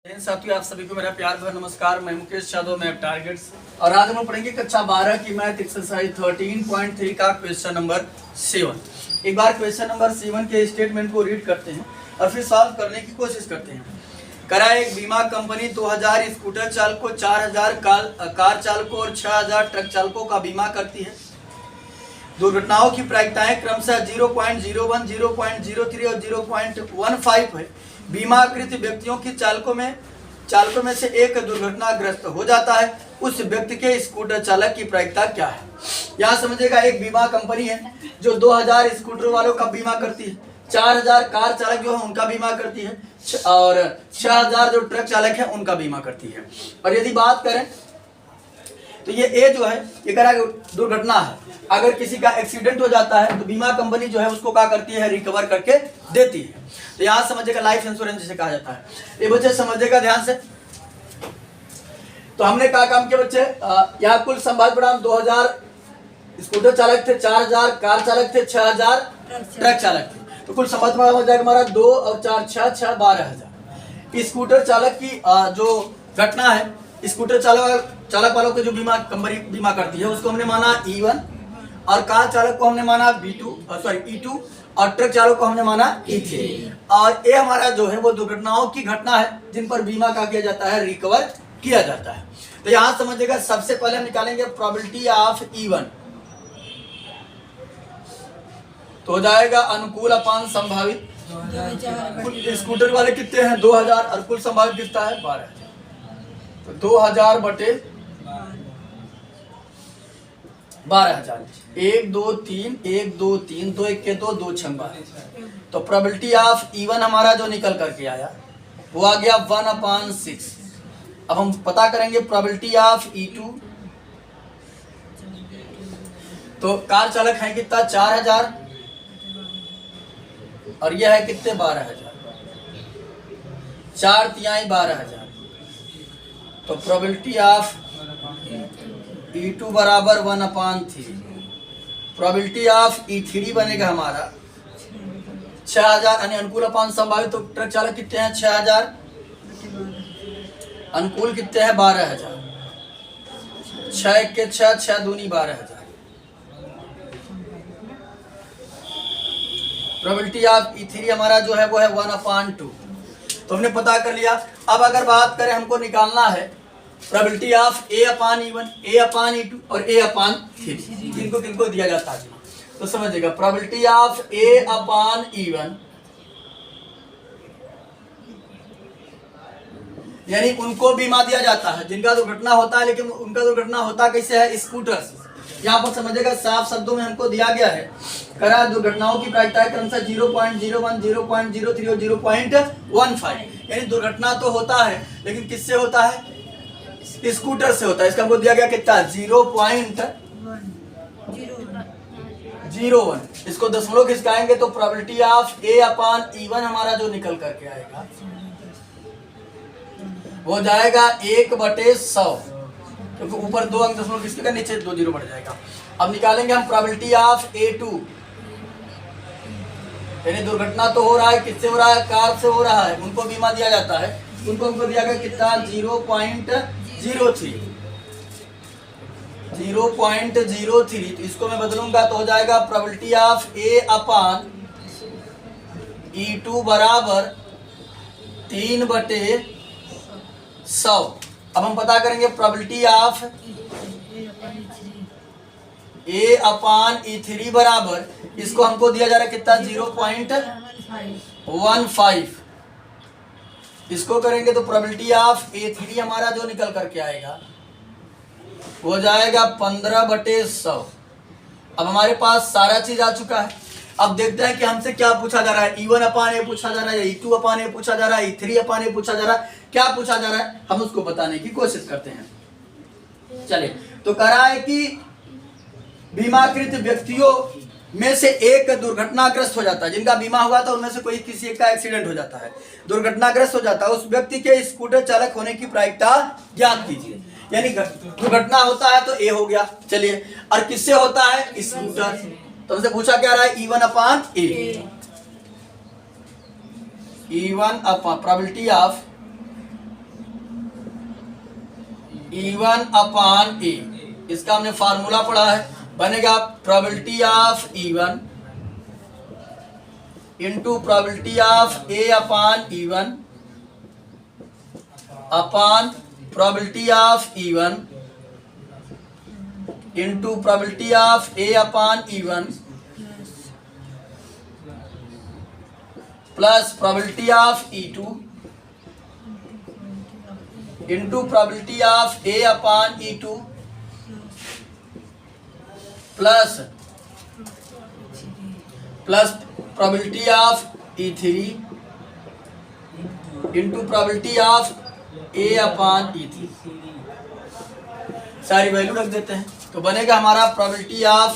साथियों, आप सभी को मेरा प्यार भरा नमस्कार। मैं मुकेश यादव, मैं टारगेट्स, और आज हम पढ़ेंगे कक्षा 12 की मैथ एक्सरसाइज 13.3 का क्वेश्चन नंबर 7। एक बार क्वेश्चन नंबर 7 के स्टेटमेंट को रीड करते हैं और फिर सॉल्व करने की कोशिश करते हैं। करा एक बीमा कंपनी 2000 स्कूटर चालकों, 4000 कार चालकों और 6000 ट्रक चालकों का बीमा करती है। दुर्घटनाओं की प्रायिकताएं क्रमशः 0.01, 0.03 और 0.15 है। बीमाकृत व्यक्तियों की चालकों में से एक दुर्घटनाग्रस्त हो जाता है, उस व्यक्ति के स्कूटर चालक की प्रायिकता क्या है। यहाँ समझिएगा, एक बीमा कंपनी है जो 2000 स्कूटर वालों का बीमा करती है, 4000 कार चालक जो है उनका बीमा करती है और 6000 जो ट्रक चालक है उनका बीमा करती है। और यदि बात करें तो ये ए जो है ये कह रहा है दुर्घटना है। अगर किसी का एक्सीडेंट हो जाता है तो बीमा कंपनी जो है उसको क्या करती है, रिकवर करके देती है। तो यहाँ समझिएगा लाइफ इंश्योरेंस जिसे कहा जाता है। ये बच्चे समझिएगा ध्यान से। तो हमने क्या काम किया बच्चे, यहाँ कुल संभावित परिणाम 2000 स्कूटर चालक थे, 4000 कार चालक थे, 6000 ट्रक चालक थे। तो कुल संभावित परिणाम हो जाएगा हमारा 2 और 4 6 12,000। स्कूटर चालक की जो घटना है, स्कूटर चालक वालों को जो बीमा कंपनी बीमा करती है उसको हमने माना E1, और कार चालक को हमने माना E2 और ट्रक चालक को हमने माना E3। और ये हमारा जो है वो दुर्घटनाओं की घटना है जिन पर बीमा का किया जाता है, रिकवर किया जाता है। तो यहाँ समझिएगा, सबसे पहले हम निकालेंगे प्रोबेबिलिटी ऑफ E1। तो हो जाएगा अनुकूल अपान संभावित। कुल स्कूटर वाले कितने हैं 2000 और कुल संभावित कितना है 12। तो 2000 बटे 12,000। 1 2 3 1 2 3 2 1 के 2 2 6 12। तो प्रोबेबिलिटी ऑफ E1 हमारा जो निकल करके आया वो आ गया 1/6। अब हम पता करेंगे प्रोबेबिलिटी ऑफ E2। तो कार चालक है कितना 4000 और यह है कितने 12,000, 4 तिहाई 12,000। तो प्रोबेबिलिटी ऑफ E2 बराबर 1/3। प्रोबेबिलिटी ऑफ E3 बनेगा हमारा 6000 यानी अनुकूल अपान संभावित। तो ट्रक चालक कितने हैं 6000, अनुकूल कितने हैं 12,000, 6 के 6 6 दूनी 12,000। प्रोबेबिलिटी ऑफ E3 हमारा जो है वो है 1/2। तो हमने पता कर लिया। अब अगर बात करें हमको निकालना है प्रोबेबिलिटी ऑफ A/E1, A/E2 और A/3 किनको दिया जाता है। तो समझिएगा प्रोबेबिलिटी ऑफ A/E1 यानी उनको बीमा दिया जाता है जिनका दुर्घटना होता है, लेकिन उनका दुर्घटना होता कैसे है, स्कूटर से। यहाँ पर समझिएगा साफ शब्दों में हमको दिया गया है, करा दुर्घटनाओं की प्रायिकता क्रमशः 0.01, 0.03 और 0.15। यानी दुर्घटना तो होता है लेकिन किससे होता है, स्कूटर से होता है। इसका हमको दिया गया कितना 0.01। इसको दशमलव खिसकाएंगे तो प्रोबेबिलिटी ऑफ A/E1 हमारा जो निकल करके आएगा वो जाएगा 1/100, क्योंकि ऊपर 2 अंक दशमलव खिसकेगा, नीचे 2 0 बढ़ जाएगा। अब निकालेंगे हम प्रोबेबिलिटी ऑफ A2। यानी दुर्घटना तो हो रहा है, किससे हो रहा है, कार से हो रहा है, उनको बीमा दिया जाता है। उनको हमको दिया गया कितना 0.03। तो इसको मैं बदलूंगा तो हो जाएगा प्रोबेबिलिटी ऑफ A/E2 बराबर 3/100। अब हम पता करेंगे प्रोबेबिलिटी ऑफ A/E3 बराबर, इसको हमको दिया जा रहा है कितना 0.15। इसको करेंगे तो प्रोबेबिलिटी ऑफ A3 हमारा जो निकल करके आएगा वो जाएगा 15/100। अब हमारे पास सारा चीज आ चुका है। अब देखते हैं कि हमसे क्या पूछा जा रहा है, E1/A पूछा जा रहा है, E2/A पूछा जा रहा है, E3/A पूछा जा रहा है, क्या पूछा जा रहा है हम उसको बताने की कोशिश करते हैं। चलिए, तो करा है कि बीमाकृत व्यक्तियों में से एक दुर्घटनाग्रस्त हो जाता है, जिनका बीमा हुआ था उनमें से कोई किसी एक का एक्सीडेंट हो जाता है, दुर्घटनाग्रस्त हो जाता है। उस व्यक्ति के स्कूटर चालक होने की प्रायिकता ज्ञात कीजिए। यानी दुर्घटना होता है तो ए हो गया। चलिए, और किससे होता है, स्कूटर। तो हमसे पूछा क्या रहा है, E1/A। E1 upon probability of E1 अपान ए, इसका हमने फार्मूला पढ़ा है, बनेगा probability of E1 into probability of A upon E1 upon probability of E1 into probability of A upon E1 plus probability of E2 into probability of A upon E2 plus probability of E3 into probability of A upon E3, सारी value रख देते हैं तो बनेगा हमारा probability of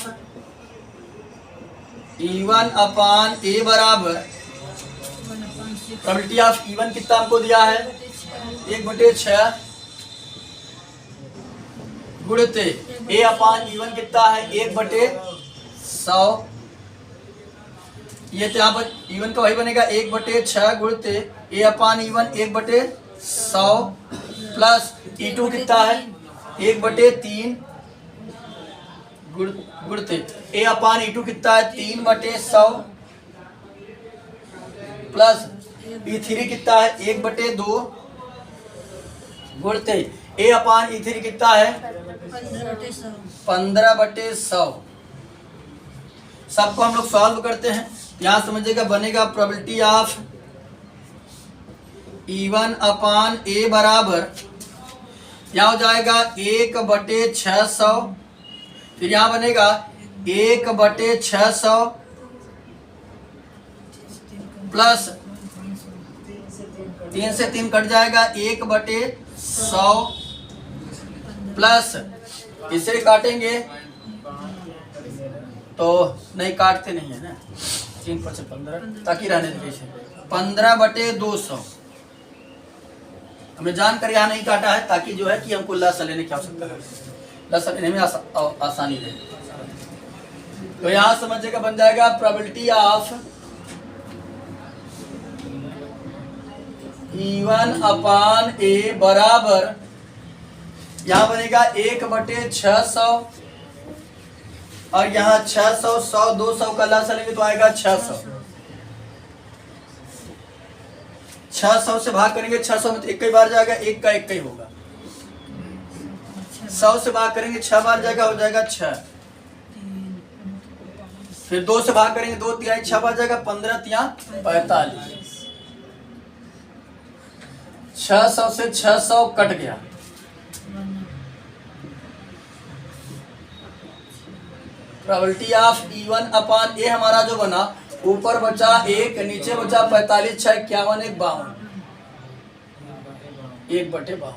E1 अपान ए बराबर probability of E1 कितना हमको दिया है 1/6 गुणित ए अपान E1 कितना है 1/100, ये तो यहाँ पर E1 का वही बनेगा 1/6 गुणित ए अपान E1 1/100 प्लस E2 कितना है 1/3 गुणित ए अपान E2 कितना है 3/100 प्लस E3 कितना है 1/2 गुणित ए अपान E3 कितना है 15/100। सबको हम लोग सॉल्व करते हैं, यहाँ समझिएगा बनेगा प्रोबेबिलिटी ऑफ E1 अपान ए बराबर यहाँ हो जाएगा 1/600, फिर यहाँ बनेगा 1/600 प्लस 3 से 3 कट जाएगा 1/100 प्लस इसे काटेंगे तो नहीं काटते नहीं है ना, 3 × 15 ताकि रहने दीजिए 15/200। हमने जानकर यहाँ नहीं काटा है ताकि जो है कि हमको लसा लेने की आवश्यकता है, लसा लेने में आसानी रहे। तो यहाँ समझिएगा बन जाएगा प्रोबेबिलिटी ऑफ E1 अपान ए बराबर यहाँ बनेगा 1/600 और यहाँ 600 100 200 का लसा लेंगे तो आएगा 600। 600 से भाग करेंगे 600 में तो एक ही बार जाएगा, एक का एक ही होगा। 100 से भाग करेंगे 6 बार जाएगा, हो जाएगा 6। फिर 2 से भाग करेंगे 2 तिहाई 6 बार जाएगा, 15 तिहाई 45। 600 से 600 कट गया, प्रोबेबिलिटी ऑफ E1 अपान ए हमारा जो बना, ऊपर बचा 1 नीचे बचा 45 6 51 1 52, 1/52।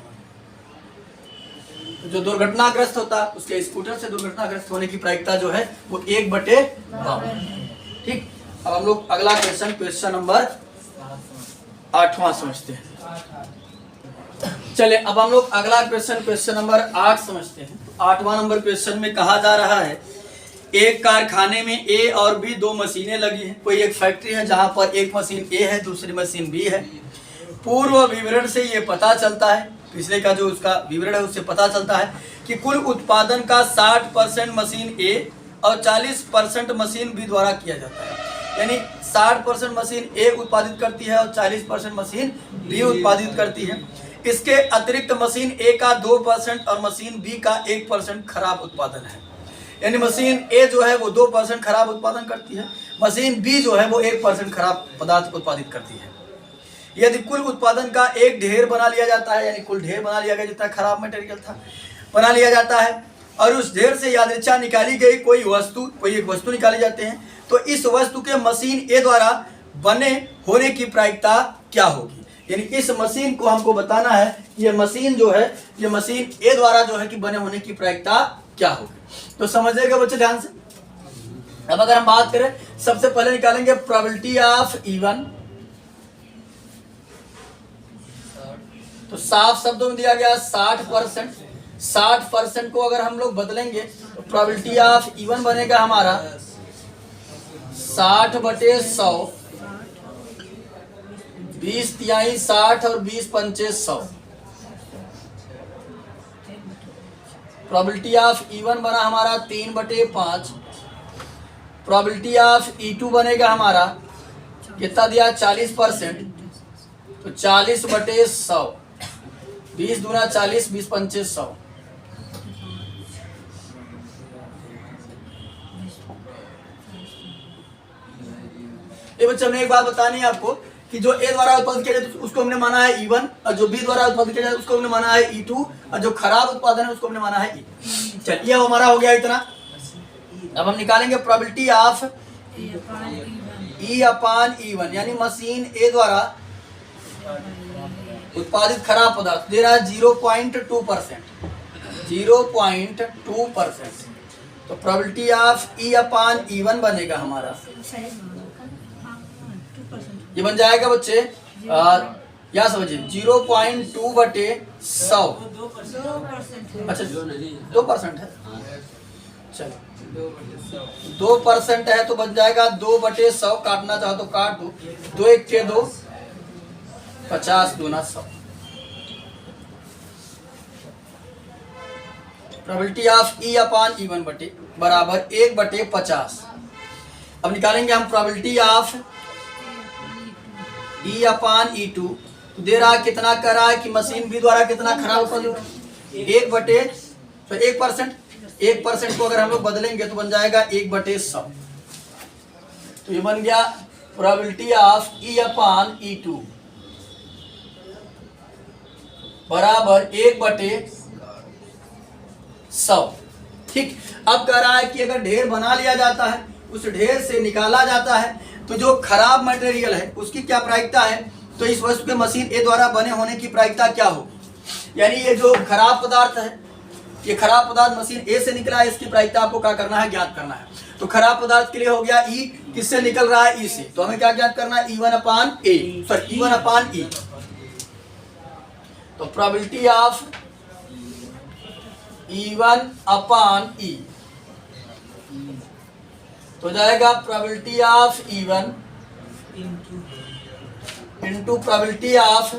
तो जो दुर्घटनाग्रस्त होता उसके स्कूटर से दुर्घटनाग्रस्त होने की प्रायिकता जो है वो 1/52। ठीक, अब हम लोग अगला क्वेश्चन नंबर 8वां समझते हैं। चले अब हम लोग अगला क्वेश्चन नंबर 8 समझते हैं। 8वां नंबर क्वेश्चन में कहा जा रहा है एक कारखाने में ए और बी 2 मशीनें लगी हैं। कोई एक फैक्ट्री है जहां पर एक मशीन ए है दूसरी मशीन बी है। पूर्व विवरण से ये पता चलता है, पिछले का जो उसका विवरण है उससे पता चलता है कि कुल उत्पादन का 60% मशीन ए और 40% मशीन बी द्वारा किया जाता है। यानी 60% मशीन ए उत्पादित करती है और 40% मशीन बी उत्पादित करती है। इसके अतिरिक्त मशीन ए का 2% और मशीन बी का 1% खराब उत्पादन है। यानी मशीन ए जो है वो 2% खराब उत्पादन करती है, मशीन बी जो है वो 1% खराब पदार्थ उत्पादित करती है। यदि कुल उत्पादन का एक ढेर बना लिया जाता है, यानी कुल ढेर बना लिया गया जितना खराब मटेरियल था बना लिया जाता है, और उस ढेर से यादृच्छा निकाली गई कोई एक वस्तु निकाली जाते हैं, तो इस वस्तु के मशीन ए द्वारा बने होने की प्रायिकता क्या होगी। यानी इस मशीन को हमको बताना है ये मशीन जो है ये मशीन ए द्वारा जो है कि बने होने की प्रायिकता क्या होगी। तो समझिएगा बच्चे ध्यान से। अब अगर हम बात करें सबसे पहले निकालेंगे प्रोबेबिलिटी ऑफ E1। तो साफ शब्दों में दिया गया 60%। 60% को अगर हम लोग बदलेंगे तो प्रोबेबिलिटी ऑफ E1 बनेगा हमारा 60/100, 20 तिहाई 60 और 20 पंचे 100। प्रोबेबिलिटी ऑफ E1 बना हमारा 3/5, प्रोबेबिलिटी ऑफ E2 बनेगा हमारा कितना दिया 40%, तो 40/100, 20 दूना 40, 20 पंचे 100। ये बच्चे हमने एक बात बतानी है आपको कि जो ए द्वारा उत्पादन किया जाए उसको हमने माना है E1, और जो बी द्वारा उत्पादन किया जाए उसको हमने माना है E2, और जो खराब उत्पादन है उसको हमने माना है E। चलिए अब हमारा हो गया इतना। अब हम निकालेंगे प्रोबेबिलिटी ऑफ E/E1, यानी मशीन ए द्वारा उत्पादित खराब पदार्थ दे रहा है 0.2%, 0.2%। तो प्रोबेबिलिटी ऑफ E/E1 बनेगा हमारा, ये बन जाएगा बच्चे या समझिए 0.2/100। अच्छा 2% है, चलो 2% है तो बन जाएगा 2/100, काटना चाहो तो काट दो, 2 1 के 2, 50 दूना 100। प्रोबेबिलिटी ऑफ E/E1 बराबर 1/50। अब निकालेंगे हम प्रोबेबिलिटी ऑफ E/E2, तो दे रहा कितना कर रहा है कि मशीन बी द्वारा कितना खराब उत्पादन, 1% को अगर हम लोग बदलेंगे तो बन जाएगा 1/100। तो ये बन गया प्रोबेबिलिटी ऑफ E/E2 बराबर 1/100। ठीक, अब कह रहा है कि अगर ढेर बना लिया जाता है, उस ढेर से निकाला जाता है, तो जो खराब मटेरियल है उसकी क्या प्रायिकता है, तो इस वस्तु के मशीन ए द्वारा बने होने की प्रायिकता क्या हो, यानी ये जो खराब पदार्थ है, ये खराब पदार्थ मशीन ए से निकला है, इसकी प्रायिकता आपको क्या करना है, ज्ञात करना है। तो खराब पदार्थ के लिए हो गया ई, किससे निकल रहा है, ई से, तो हमें क्या ज्ञात करना है, E1/E। तो प्रोबेबिलिटी ऑफ E1/E तो जाएगा probability of E1 into probability of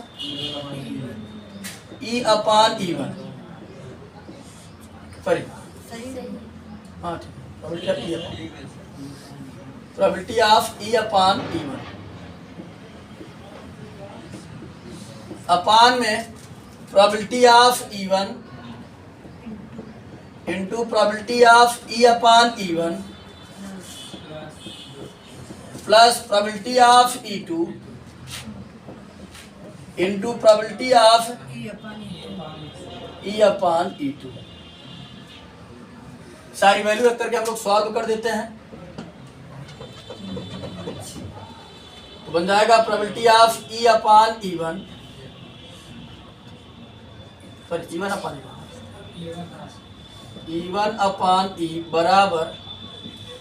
E/E1, sorry हाँ ठीक, प्रोबेबिलिटी ऑफ E/E1 अपान में probability of E1 into probability of E/E1 plus probability of E2 into probability of E/E2। सारी वैल्यू रख करके हम लोग सॉल्व कर देते हैं, तो बन जाएगा probability of E/E1 sorry E1/E बराबर,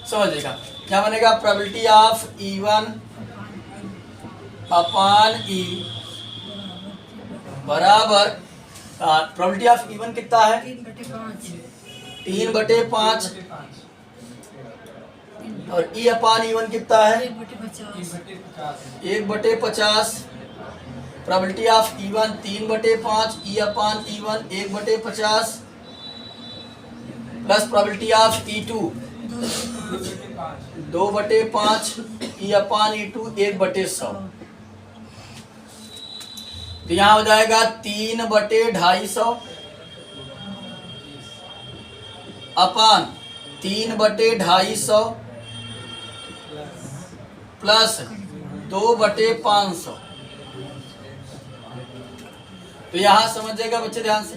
समझिएगा क्या बनेगा, प्रोबेबिलिटी ऑफ E1/E बराबर प्रोबेबिलिटी ऑफ E1 कितना है, 3/5 और E/E1 कितना है 1/50। Probability of E1 3/5, E/E1 1/50 plus probability of E2 2/5, E/E2 1/100। तो यहाँ हो जाएगा 3/250 अपान 3/250 प्लस 2/500। तो यहाँ समझिएगा बच्चे ध्यान से,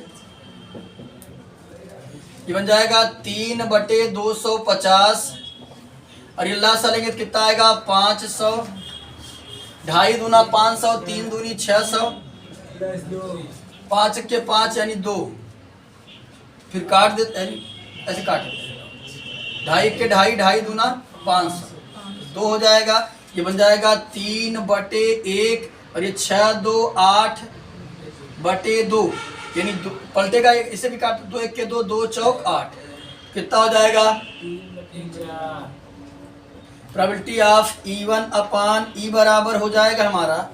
ये बन जाएगा 3/250 और ये लासा लेंगे तो कितना आएगा 500, 2.5 दूना 500, 3 दूनी 600, 5 के 5 यानी 2, फिर काट देते ऐसे काट, 2.5 के 2.5, 2.5 दूना 500, 2 हो जाएगा। ये बन जाएगा 3/1 और ये 6 2 8/2 यानी पलटेगा, इसे भी काट, 2 1 के 2, 2 चौक 8, कितना हो जाएगा, प्रोबेबिलिटी ऑफ E1/E बराबर हो जाएगा हमारा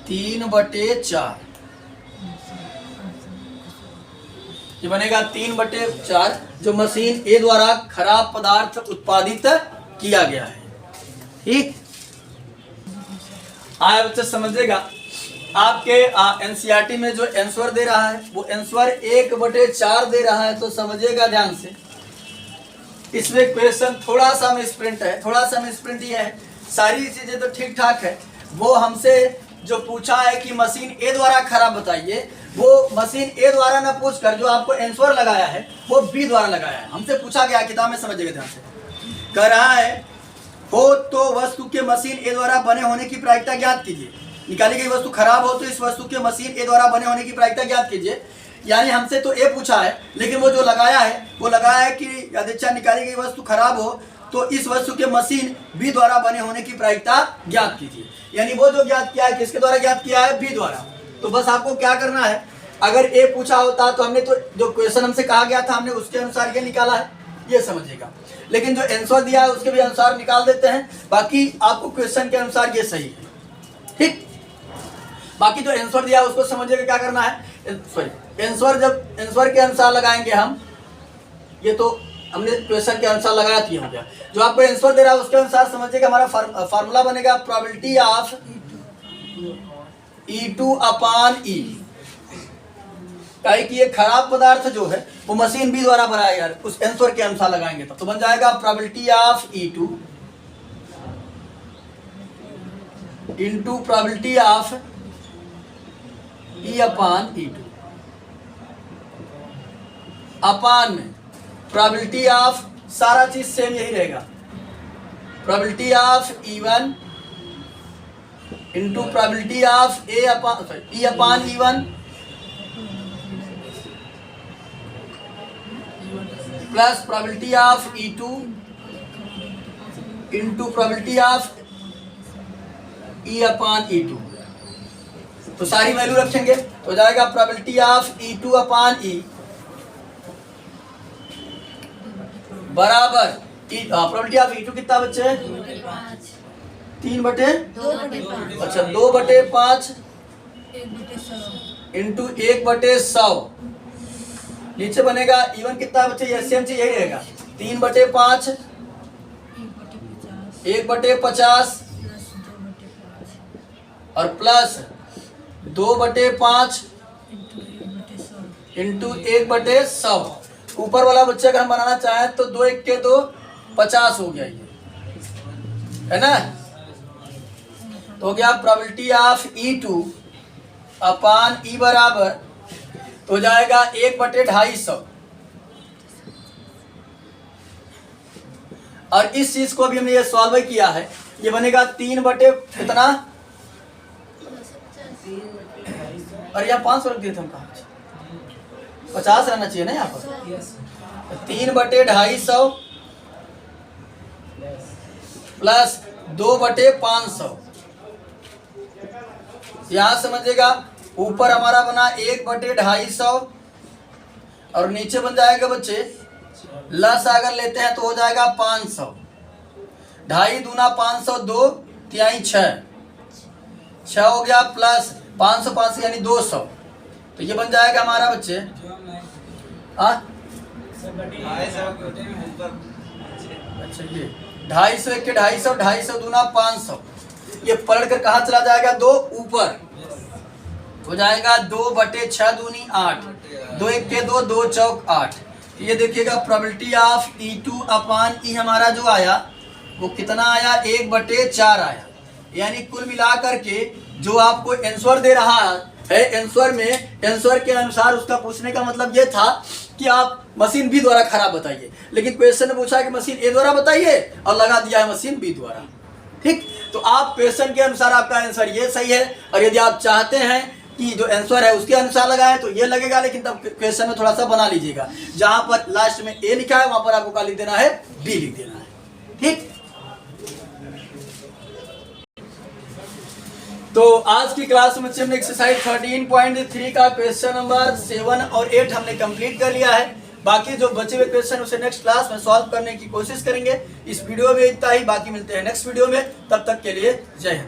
3/4। ये बनेगा 3/4 जो मशीन ए द्वारा खराब पदार्थ उत्पादित किया गया है। ठीक, आया बच्चे समझेगा। आपके एनसीईआरटी में जो आंसर दे रहा है वो आंसर 1/4 दे रहा है, तो समझिएगा ध्यान से। इसमें क्वेश्चन थोड़ा सा मिसप्रिंट है, थोड़ा सा मिसप्रिंट ये है, सारी चीजें तो ठीक ठाक है। वो हमसे जो पूछा है कि मशीन ए द्वारा खराब बताइए, वो मशीन ए द्वारा ना पूछकर जो आपको आंसर लगाया है वो बी द्वारा लगाया है। हमसे पूछा गया, किताब में समझिएगा ध्यान से, कह रहा है हो तो वस्तु के मशीन ए द्वारा बने होने की प्रायिकता ज्ञात कीजिए। निकाली गई वस्तु खराब हो तो इस वस्तु के मशीन ए द्वारा बने होने की प्रायिकता ज्ञात कीजिए। यानी हमसे तो ए पूछा है, लेकिन वो जो लगाया है वो लगाया है कि यदि निकाली गई वस्तु खराब हो तो इस वस्तु के मशीन बी द्वारा बने होने की प्रायिकता ज्ञात कीजिए। यानी वो जो ज्ञात किया है किसके द्वारा ज्ञात किया है, बी द्वारा। तो बस आपको क्या करना है, अगर ए पूछा होता तो हमने तो जो क्वेश्चन हमसे कहा गया था हमने उसके अनुसार ये निकाला है, ये समझिएगा। लेकिन जो आंसर दिया है उसके भी अनुसार निकाल देते हैं, बाकी आपको क्वेश्चन के अनुसार ये सही है। ठीक, बाकी जो आंसर दिया है उसको समझिएगा क्या करना है। सॉरी, आंसर जब आंसर के अनुसार लगाएंगे हम, ये तो हमने क्वेश्चन के अनुसार लगाया थी, हो गया। जो आपको आंसर दे रहा है उसके अनुसार समझिएगा हमारा फार्मूला बनेगा प्रोबेबिलिटी ऑफ E2/E। कि ये खराब पदार्थ जो है वो मशीन बी द्वारा बनाया गया, उस आंसर के अनुसार लगाएंगे तो बन जाएगा probability of E2 into probability of E/E2 अपान में प्रोबेबिलिटी ऑफ, सारा चीज सेम यही रहेगा, probability of E1 into probability of E/E1 plus probability of E2 into probability of E/E2। तो सारी वैल्यू रखेंगे तो हो जाएगा प्रोबेबिलिटी ऑफ E2/E बराबर प्रोबेबिलिटी ऑफ E2 कितना बच्चे, 3/2, अच्छा 2/5 इंटू 1/100। नीचे बनेगा E1 कितना बच्चे, ये सेम चीज यही रहेगा, 3/5 1/50 और प्लस 2/5 इंटू 1/100। ऊपर वाला बच्चे अगर हम बनाना चाहें तो 2 1 के 2 50 हो गया, ये है ना। तो हो गया प्रोबेबिलिटी ऑफ E2/E बराबर तो हो जाएगा 1/250। और इस चीज को भी हमने ये सॉल्व किया है, ये बनेगा 3 बटे कितना, और यहाँ 500 रख दिए थे हम, कहा 50 रहना चाहिए ना यहाँ पर। 3/250 प्लस 2/500। यहाँ समझिएगा ऊपर हमारा बना 1/250 और नीचे बन जाएगा बच्चे लस अगर लेते हैं तो हो जाएगा 500। 2.5 दूना 500, 2 तिहाई 6 हो गया, प्लस 500 500 यानी 200। तो ये बन जाएगा हमारा बच्चे अच्छा ये 250 1 के 250, 250 दूना 500, ये पलट कर कहाँ चला जाएगा, 2 ऊपर हो जाएगा 2/6 दूनी 8, 2 1 के 2, 2 चौक 8। ये देखिएगा प्रोबेबिलिटी ऑफ E2/E हमारा जो आया वो कितना आया, 1/4 आया। यानी कुल मिलाकर के जो आपको आंसर दे रहा है, आंसर में आंसर के अनुसार उसका पूछने का मतलब ये था कि आप मशीन बी द्वारा खराब बताइए, लेकिन क्वेश्चन ने पूछा कि मशीन ए द्वारा बताइए और लगा दिया है मशीन बी द्वारा। ठीक, तो आप क्वेश्चन के अनुसार आपका आंसर ये सही है, और यदि आप चाहते हैं कि जो आंसर है उसके अनुसार लगाए तो ये लगेगा, लेकिन तब क्वेश्चन में थोड़ा सा बना लीजिएगा, जहां पर लास्ट में ए लिखा है वहां पर आपको क्या लिख देना है, बी लिख देना है। ठीक, तो आज की क्लास में हमने एक्सरसाइज 13.3 का क्वेश्चन नंबर 7 और 8 हमने कंप्लीट कर लिया है। बाकी जो बचे हुए क्वेश्चन उसे नेक्स्ट क्लास में सॉल्व करने की कोशिश करेंगे। इस वीडियो में इतना ही, बाकी मिलते हैं नेक्स्ट वीडियो में, तब तक के लिए जय हिंद।